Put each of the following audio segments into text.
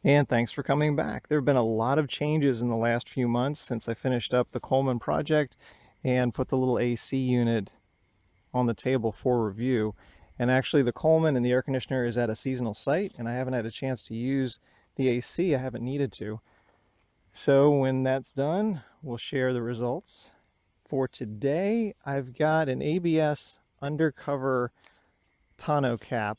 And thanks for coming back. There have been a lot of changes in the last few months since I finished up the Coleman project and put the little AC unit on the table for review. And actually, the Coleman and the air conditioner is at a seasonal site, and I haven't had a chance to use the AC. I haven't needed to. So when that's done, we'll share the results. For today, I've got an ABS Undercover tonneau cap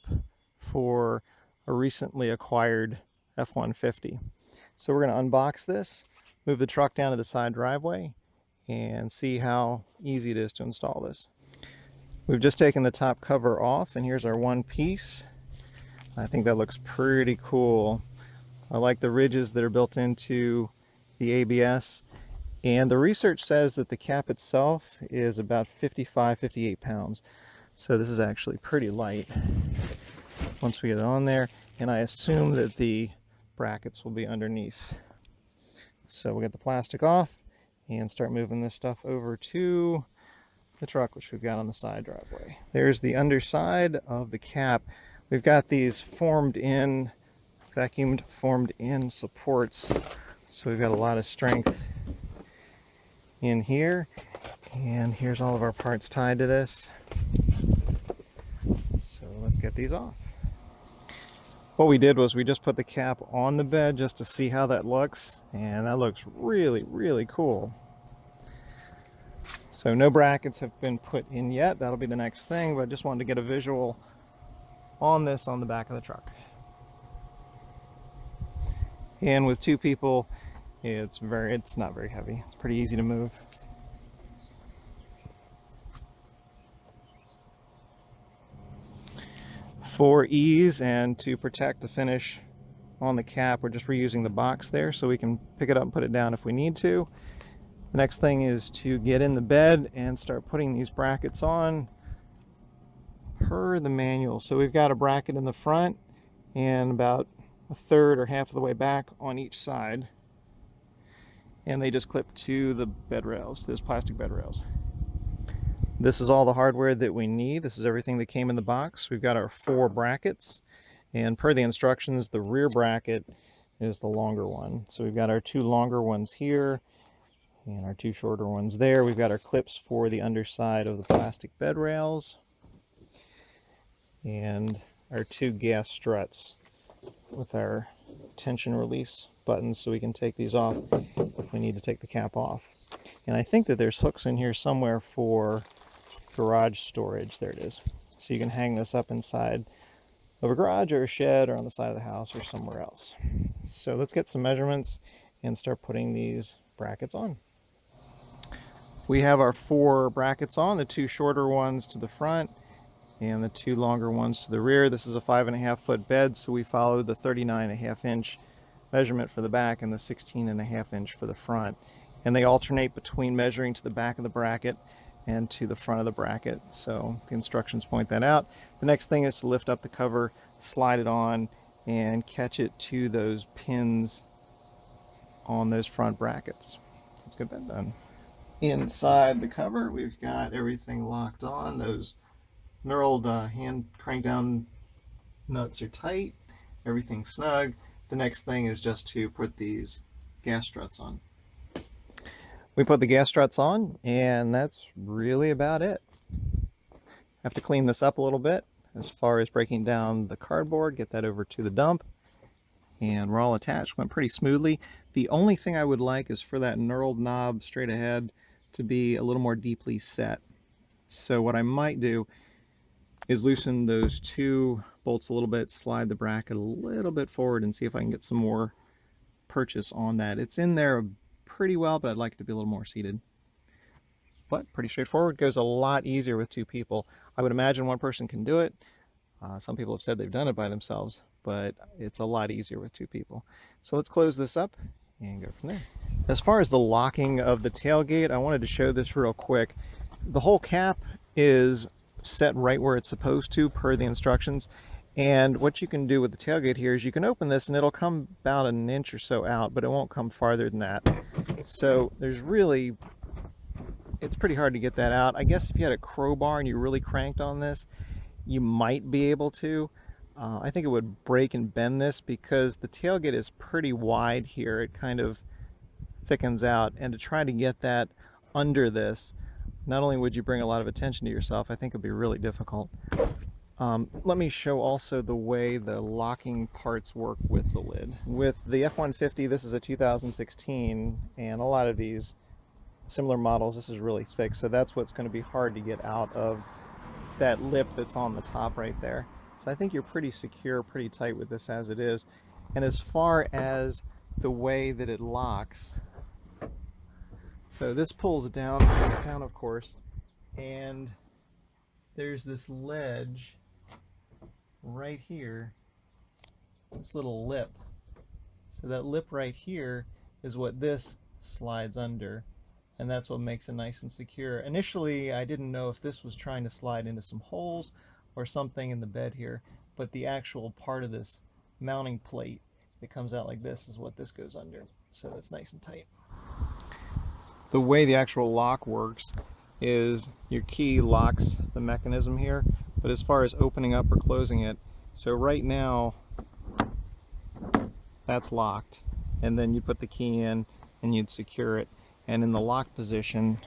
for a recently acquired F-150. So we're going to unbox this, move the truck down to the side driveway, and see how easy it is to install this. We've just taken the top cover off, and here's our one piece. I think that looks pretty cool. I like the ridges that are built into the ABS, and the research says that the cap itself is about 55, 58 pounds. So this is actually pretty light once we get it on there, and I assume that the brackets will be underneath. So we'll get the plastic off and start moving this stuff over to the truck, which we've got on the side driveway. There's the underside of the cap. We've got these vacuumed formed in supports. So we've got a lot of strength in here. And here's all of our parts tied to this. So let's get these off. What we did was we just put the cap on the bed just to see how that looks, and that looks really, really cool. So no brackets have been put in yet. That'll be the next thing, but I just wanted to get a visual on this on the back of the truck. And with two people, it's not very heavy. It's pretty easy to move. For ease and to protect the finish on the cap, we're just reusing the box there so we can pick it up and put it down if we need to. The next thing is to get in the bed and start putting these brackets on per the manual. So we've got a bracket in the front and about a third or half of the way back on each side. And they just clip to the bed rails, those plastic bed rails. This is all the hardware that we need. This is everything that came in the box. We've got our 4 brackets, and per the instructions, the rear bracket is the longer one. So we've got our 2 longer ones here and our 2 shorter ones there. We've got our clips for the underside of the plastic bed rails and our 2 gas struts with our tension release buttons so we can take these off if we need to take the cap off. And I think that there's hooks in here somewhere for garage storage. There it is. So you can hang this up inside of a garage or a shed or on the side of the house or somewhere else. So let's get some measurements and start putting these brackets on. We have our 4 brackets on, the 2 shorter ones to the front and the 2 longer ones to the rear. This is a 5.5 foot bed, so we follow the 39.5 inch measurement for the back and the 16.5 inch for the front. And they alternate between measuring to the back of the bracket and to the front of the bracket. So the instructions point that out. The next thing is to lift up the cover, slide it on, and catch it to those pins on those front brackets. Let's get that done. Inside the cover, we've got everything locked on. Those knurled hand crank down nuts are tight. Everything's snug. The next thing is just to put these gas struts on. We put the gas struts on, and that's really about it. I have to clean this up a little bit as far as breaking down the cardboard, get that over to the dump, and we're all attached. Went pretty smoothly. The only thing I would like is for that knurled knob straight ahead to be a little more deeply set. So what I might do is loosen those 2 bolts a little bit, slide the bracket a little bit forward, and see if I can get some more purchase on that. It's in there pretty well, but I'd like it to be a little more seated. But pretty straightforward. Goes a lot easier with 2 people. I would imagine one person can do it. Some people have said they've done it by themselves, but it's a lot easier with 2 people. So let's close this up and go from there. As far as the locking of the tailgate, I wanted to show this real quick. The whole cap is set right where it's supposed to per the instructions. And what you can do with the tailgate here is you can open this and it'll come about an inch or so out, but it won't come farther than that. So it's pretty hard to get that out. I guess if you had a crowbar and you really cranked on this, you might be able to. I think it would break and bend this because the tailgate is pretty wide here. It kind of thickens out, and to try to get that under this, not only would you bring a lot of attention to yourself, I think it would be really difficult. Let me show also the way the locking parts work with the lid. With the F-150, this is a 2016, and a lot of these similar models, this is really thick, so that's what's going to be hard to get out of that lip that's on the top right there. So I think you're pretty secure, pretty tight with this as it is. And as far as the way that it locks, so this pulls down of course, and there's this ledge right here, this little lip. So that lip right here is what this slides under, and that's what makes it nice and secure. Initially, I didn't know if this was trying to slide into some holes or something in the bed here, but the actual part of this mounting plate that comes out like this is what this goes under, so that's nice and tight. The way the actual lock works is your key locks the mechanism here, but as far as opening up or closing it, so right now that's locked, and then you put the key in and you'd secure it, and in the lock position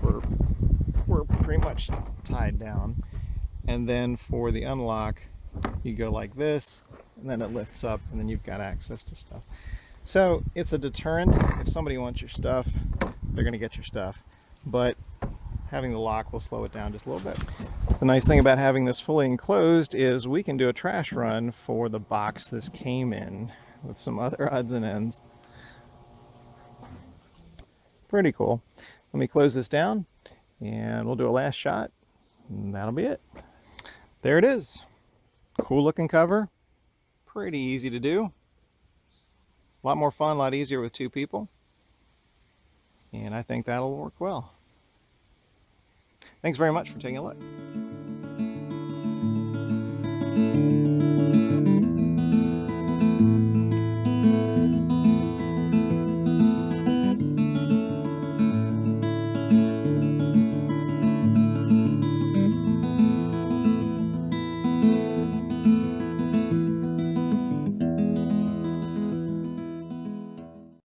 we're pretty much tied down, and then for the unlock you go like this and then it lifts up and then you've got access to stuff. So it's a deterrent. If somebody wants your stuff, they're going to get your stuff, but having the lock will slow it down just a little bit. The nice thing about having this fully enclosed is we can do a trash run for the box this came in with some other odds and ends. Pretty cool. Let me close this down and we'll do a last shot, and that'll be it. There it is. Cool looking cover. Pretty easy to do. A lot more fun, a lot easier with two people. And I think that'll work well. Thanks very much for taking a look.